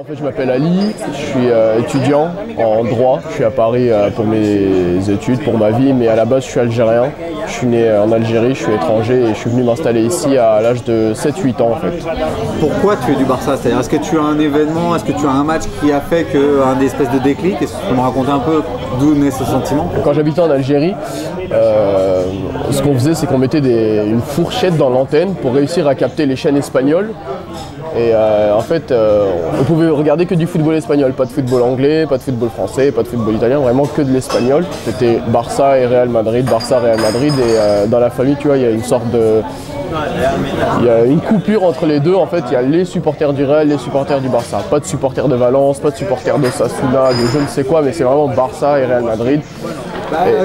En fait, je m'appelle Ali, je suis étudiant en droit. Je suis à Paris pour mes études, pour ma vie, mais à la base, je suis algérien. Je suis né en Algérie, je suis étranger et je suis venu m'installer ici à l'âge de 7-8 ans en fait. Pourquoi tu es du Barça? C'est-à-dire, est-ce que tu as un événement, est-ce que tu as un match qui a fait qu'un espèce de déclic? Est-ce que tu peux me raconter un peu d'où naît ce sentiment? Quand j'habitais en Algérie, ce qu'on faisait, c'est qu'on mettait une fourchette dans l'antenne pour réussir à capter les chaînes espagnoles. Et en fait, on pouvait regarder que du football espagnol, pas de football anglais, pas de football français, pas de football italien, vraiment que de l'espagnol. C'était Barça et Real Madrid, Barça, Real Madrid, et dans la famille, tu vois, il y a une sorte de... Il y a une coupure entre les deux, en fait, il y a les supporters du Real, les supporters du Barça. Pas de supporters de Valence, pas de supporters de Sasuna, de je ne sais quoi, mais c'est vraiment Barça et Real Madrid.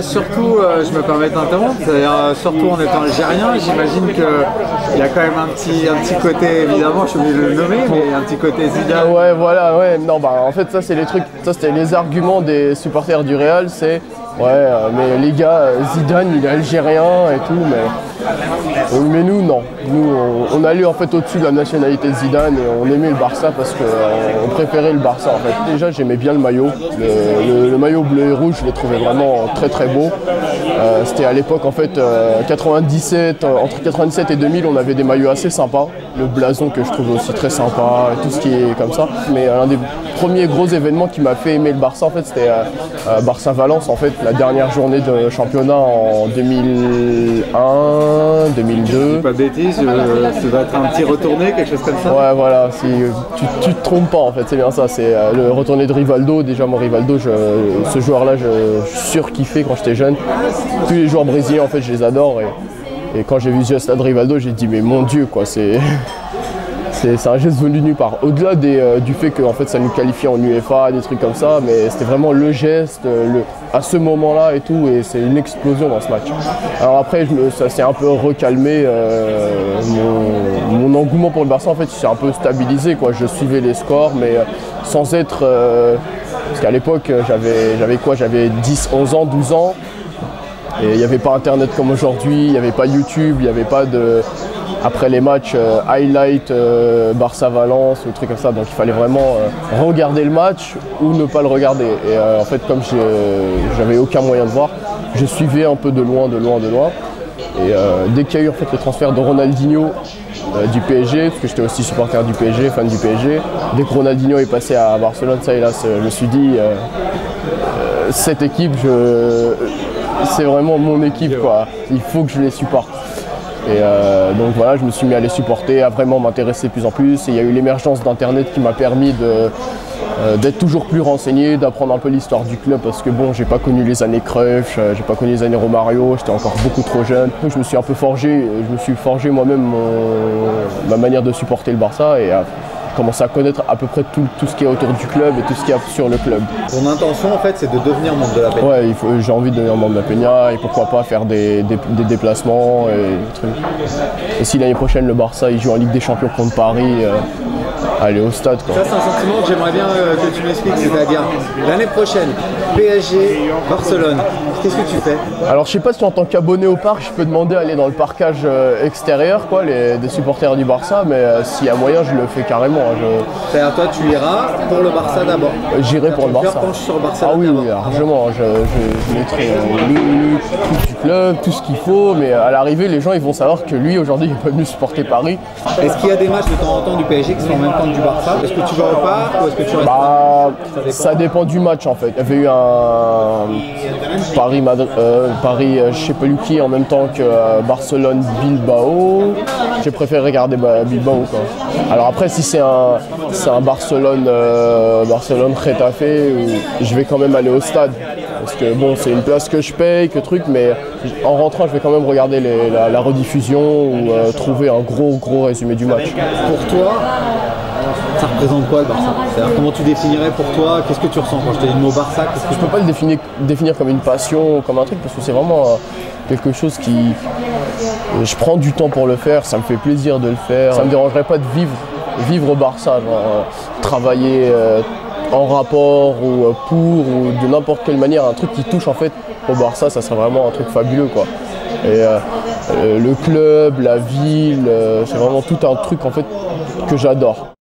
Surtout, je me permets d'interrompre, c'est-à-dire surtout en étant algérien, j'imagine qu'il y a quand même un petit côté, évidemment, je suis obligé de le nommer, mais un petit côté Zidane. Ouais, voilà, ouais. Non, bah en fait, ça c'est les trucs, ça c'était les arguments des supporters du Real, c'est ouais, mais les gars, Zidane il est algérien et tout, mais nous non. Nous on allait en fait au-dessus de la nationalité de Zidane et on aimait le Barça parce qu'on préférait le Barça en fait. Déjà j'aimais bien le maillot, le maillot bleu et rouge, je le trouvais vraiment très très beau. C'était à l'époque en fait 97, entre 97 et 2000 on avait des maillots assez sympas. Le blason que je trouvais aussi très sympa, tout ce qui est comme ça. Mais un des premiers gros événements qui m'a fait aimer le Barça en fait c'était Barça-Valence en fait, la dernière journée de championnat en 2001, 2002. Pas de bêtises, ça doit être un petit retourné, quelque chose comme ça. Ouais voilà, si, tu te trompes pas en fait, c'est bien ça, c'est le retourné de Rivaldo. Déjà mon Rivaldo, ce joueur là je surkiffais quand j'étais jeune. Tous les joueurs brésiliens en fait je les adore et quand j'ai vu ce stade Rivaldo j'ai dit mais mon Dieu quoi, c'est un geste venu nulle part. Au-delà du fait que en fait, ça nous qualifiait en UEFA, des trucs comme ça, mais c'était vraiment le geste à ce moment-là et tout, et c'est une explosion dans ce match. Alors après, ça s'est un peu recalmé, mon engouement pour le Barça, en fait, il s'est un peu stabilisé, quoi. Je suivais les scores, mais sans être... parce qu'à l'époque, j'avais 10, 11 ans, 12 ans, et il n'y avait pas Internet comme aujourd'hui, il n'y avait pas YouTube, il n'y avait pas de... Après les matchs, highlight Barça-Valence ou des trucs comme ça, donc il fallait vraiment regarder le match ou ne pas le regarder. Et en fait, comme j'avais aucun moyen de voir, je suivais un peu de loin. Et dès qu'il y a eu en fait, le transfert de Ronaldinho du PSG, parce que j'étais aussi supporter du PSG, fan du PSG, dès que Ronaldinho est passé à Barcelone, ça et là, je me suis dit, cette équipe, c'est vraiment mon équipe, quoi. Il faut que je les supporte. Et donc voilà, je me suis mis à les supporter, à vraiment m'intéresser de plus en plus. Et il y a eu l'émergence d'Internet qui m'a permis d'être toujours plus renseigné, d'apprendre un peu l'histoire du club parce que bon, j'ai pas connu les années Cruyff, j'ai pas connu les années Romario, j'étais encore beaucoup trop jeune. Donc je me suis un peu forgé, moi-même ma manière de supporter le Barça et commencer à connaître à peu près tout ce qui est autour du club et tout ce qu'il y a sur le club. Ton intention en fait c'est de devenir membre de la Peña? Ouais, j'ai envie de devenir membre de la Peña et pourquoi pas faire des déplacements et des trucs. Et si l'année prochaine le Barça il joue en Ligue des Champions contre Paris, aller au stade quoi. Ça c'est un sentiment que j'aimerais bien que tu m'expliques, c'est-à-dire l'année prochaine, PSG, Barcelone, qu'est-ce que tu fais? Alors je sais pas si en tant qu'abonné au parc je peux demander d'aller dans le parcage extérieur quoi, des supporters du Barça, mais s'il y a moyen je le fais carrément. C'est-à-dire toi tu iras pour le Barça d'abord? J'irai pour le Barça. Sur Barça. Ah oui, largement. Je mettrai le truc du club, tout ce qu'il faut, mais à l'arrivée les gens ils vont savoir que lui aujourd'hui il est pas venu supporter Paris. Est-ce qu'il y a des matchs de temps en temps du PSG qui sont en même temps que du Barça? Est-ce que tu vas au parc ou est-ce que tu restes? Ça dépend du match en fait. Il y avait eu un Paris je sais pas qui en même temps que Barcelone-Bilbao. J'ai préféré regarder Bilbao quoi. Alors après si c'est un Barcelone-Getafe, je vais quand même aller au stade. Parce que bon, c'est une place que je paye, mais en rentrant, je vais quand même regarder la rediffusion ou trouver un gros résumé du match. Pour toi, ça représente quoi le Barça? C'est-à-dire comment tu définirais pour toi? Qu'est-ce que tu ressens quand je te dis le mot Barça? Je peux pas le définir comme une passion, comme un truc, parce que c'est vraiment quelque chose qui... Je prends du temps pour le faire, ça me fait plaisir de le faire. Ça me dérangerait pas de vivre au Barça, genre, travailler en rapport ou de n'importe quelle manière, un truc qui touche en fait au Barça, ça serait vraiment un truc fabuleux quoi. Et le club, la ville, c'est vraiment tout un truc en fait que j'adore.